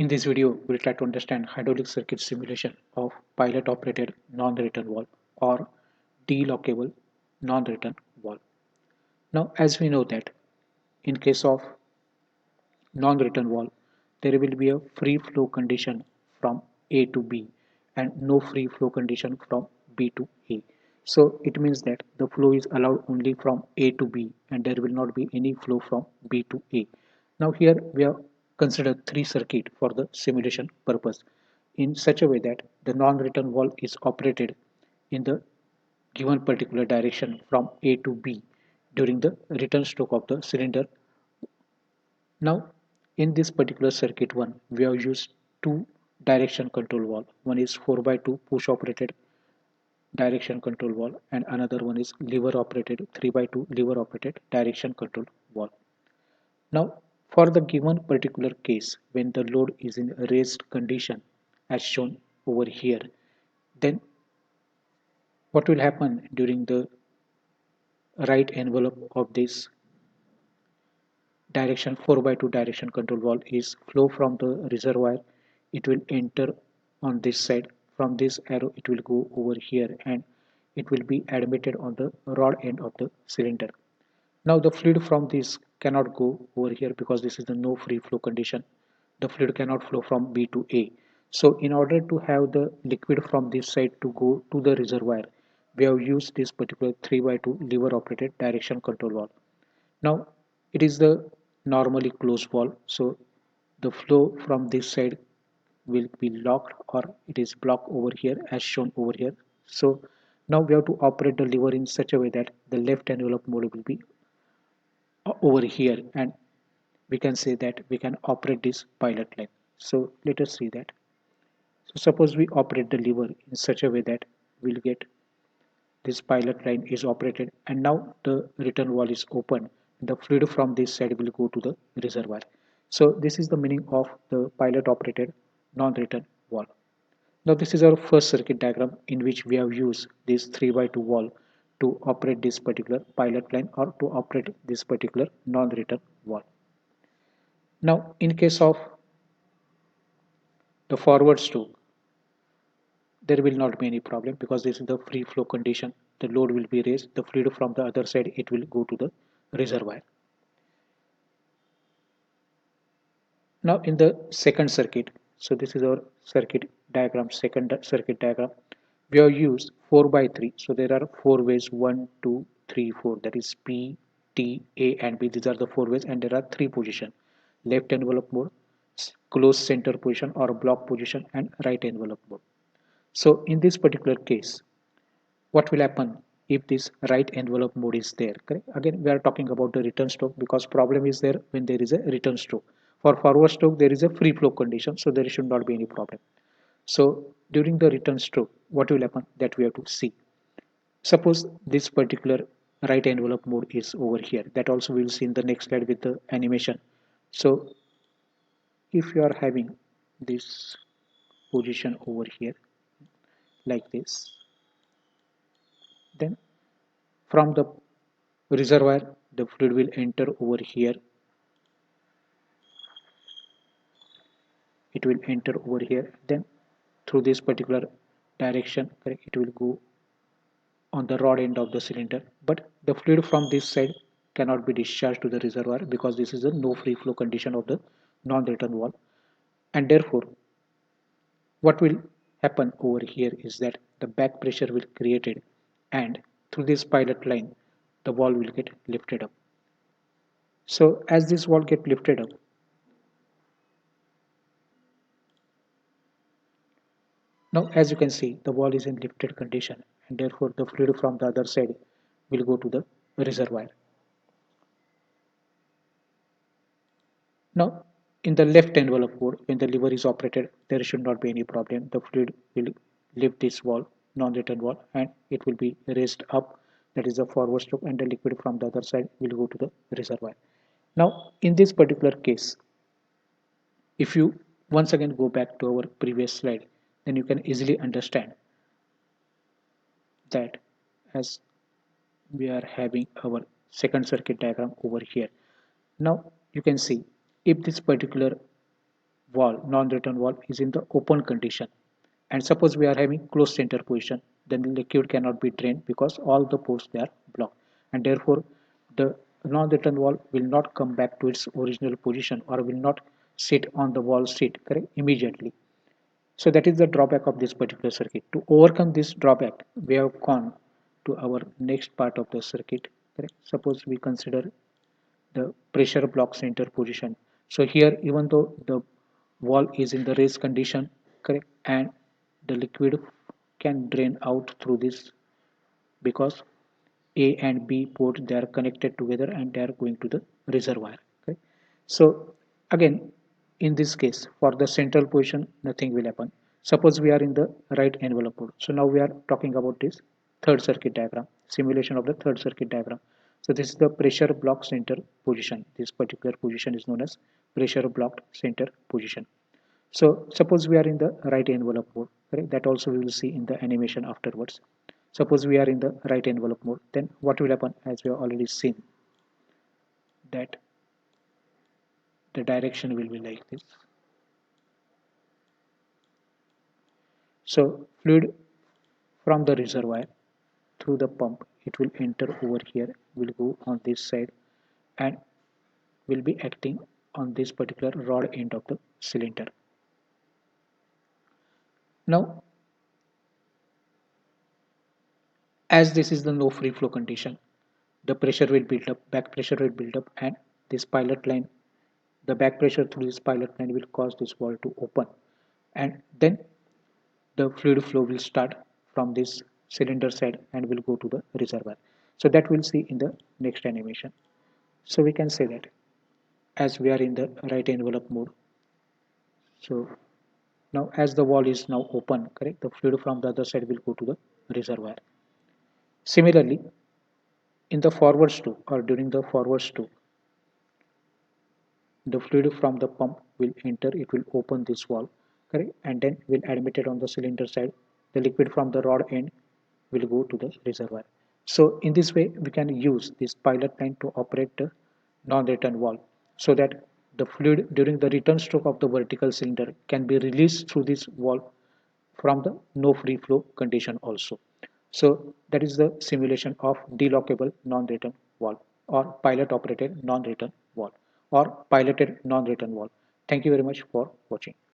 In this video, we'll try to understand hydraulic circuit simulation of pilot operated non-return valve or delockable non-return valve. Now, as we know that in case of non-return valve, there will be a free flow condition from A to B and no free flow condition from B to A. So it means that the flow is allowed only from A to B and there will not be any flow from B to A. Now here we have considered three circuits for the simulation purpose in such a way that the non-return valve is operated in the given particular direction from A to B during the return stroke of the cylinder. Now, in this particular circuit one, we have used two direction control valve. One is 4x2 push operated direction control valve and another one is lever operated 3x2 lever operated direction control valve. Now, for the given particular case, when the load is in raised condition as shown over here, then what will happen during the right envelope of this direction 4x2 direction control valve is flow from the reservoir. It will enter on this side. From this arrow it will go over here and it will be admitted on the rod end of the cylinder. Now the fluid from this cannot go over here because this is the no free flow condition. The fluid cannot flow from B to A. So in order to have the liquid from this side to go to the reservoir, we have used this particular 3x2 lever operated direction control valve. Now it is the normally closed valve, so the flow from this side will be locked or it is blocked over here as shown over here. So now we have to operate the lever in such a way that the left envelope mode will be over here and we can say that we can operate this pilot line. So let us see that. So suppose we operate the lever in such a way that we'll get this pilot line is operated and now the return valve is open. The fluid from this side will go to the reservoir. So this is the meaning of the pilot operated non-return valve. Now this is our first circuit diagram in which we have used this 3x2 valve to operate this particular pilot line or to operate this particular non-return valve. Now in case of the forward stroke, there will not be any problem because this is the free flow condition. The load will be raised, the fluid from the other side it will go to the reservoir. Now in the second circuit, so this is our circuit diagram, second circuit diagram, we have used 4 by 3. So there are four ways, 1 2 3 4, that is P, T, A and B. These are the four ways and there are three positions: left envelope mode, close center position or block position and right envelope mode. So in this particular case, what will happen if this right envelope mode is there? Correct? Again, we are talking about the return stroke because problem is there when there is a return stroke. For forward stroke, there is a free flow condition, so there should not be any problem. So during the return stroke, what will happen that we have to see. Suppose this particular right envelope mode is over here. That also we will see in the next slide with the animation. So if you are having this position over here like this, then from the reservoir the fluid will enter over here. It will enter over here, then through this particular direction, correct, it will go on the rod end of the cylinder, but the fluid from this side cannot be discharged to the reservoir because this is a no free flow condition of the non-return valve. And therefore what will happen over here is that the back pressure will created and through this pilot line the valve will get lifted up. So as this valve get lifted up, now as you can see the valve is in lifted condition and therefore the fluid from the other side will go to the reservoir. Now in the left envelope mode, when the lever is operated, there should not be any problem. The fluid will lift this valve, non-return valve, and it will be raised up, that is the forward stroke, and the liquid from the other side will go to the reservoir. Now in this particular case, if you once again go back to our previous slide, then you can easily understand that as we are having our second circuit diagram over here. Now you can see if this particular wall, non-return wall is in the open condition. And suppose we are having closed center position, then the liquid cannot be drained because all the ports they are blocked. And therefore, the non-return wall will not come back to its original position or will not sit on the wall seat, correct, immediately. So that is the drawback of this particular circuit. To overcome this drawback, we have gone to our next part of the circuit. Correct? Suppose we consider the pressure block center position. So here, even though the wall is in the raised condition, correct, and the liquid can drain out through this because A and B port they are connected together and they are going to the reservoir. Okay? So again, in this case, for the central position, nothing will happen. Suppose we are in the right envelope mode. So now we are talking about this third circuit diagram, simulation of the third circuit diagram. So this is the pressure block center position. This particular position is known as pressure blocked center position. So suppose we are in the right envelope mode, right? That also we will see in the animation afterwards. Suppose we are in the right envelope mode, then what will happen, as we have already seen, that the direction will be like this. So fluid from the reservoir through the pump, it will enter over here, will go on this side and will be acting on this particular rod end of the cylinder. Now, as this is the no free flow condition, the pressure will build up, back pressure will build up, and this pilot line, the back pressure through this pilot line will cause this valve to open, and then the fluid flow will start from this cylinder side and will go to the reservoir. So that we'll see in the next animation. So we can say that as we are in the right envelope mode, so now as the wall is now open, correct, the fluid from the other side will go to the reservoir. Similarly, in the forward stroke or during the forward stroke, the fluid from the pump will enter, it will open this valve, correct, and then will admit it on the cylinder side. The liquid from the rod end will go to the reservoir. So in this way, we can use this pilot line to operate the non-return valve so that the fluid during the return stroke of the vertical cylinder can be released through this valve from the no free flow condition also. So that is the simulation of delockable non-return valve or pilot operated non-return valve or piloted non-return valve. Thank you very much for watching.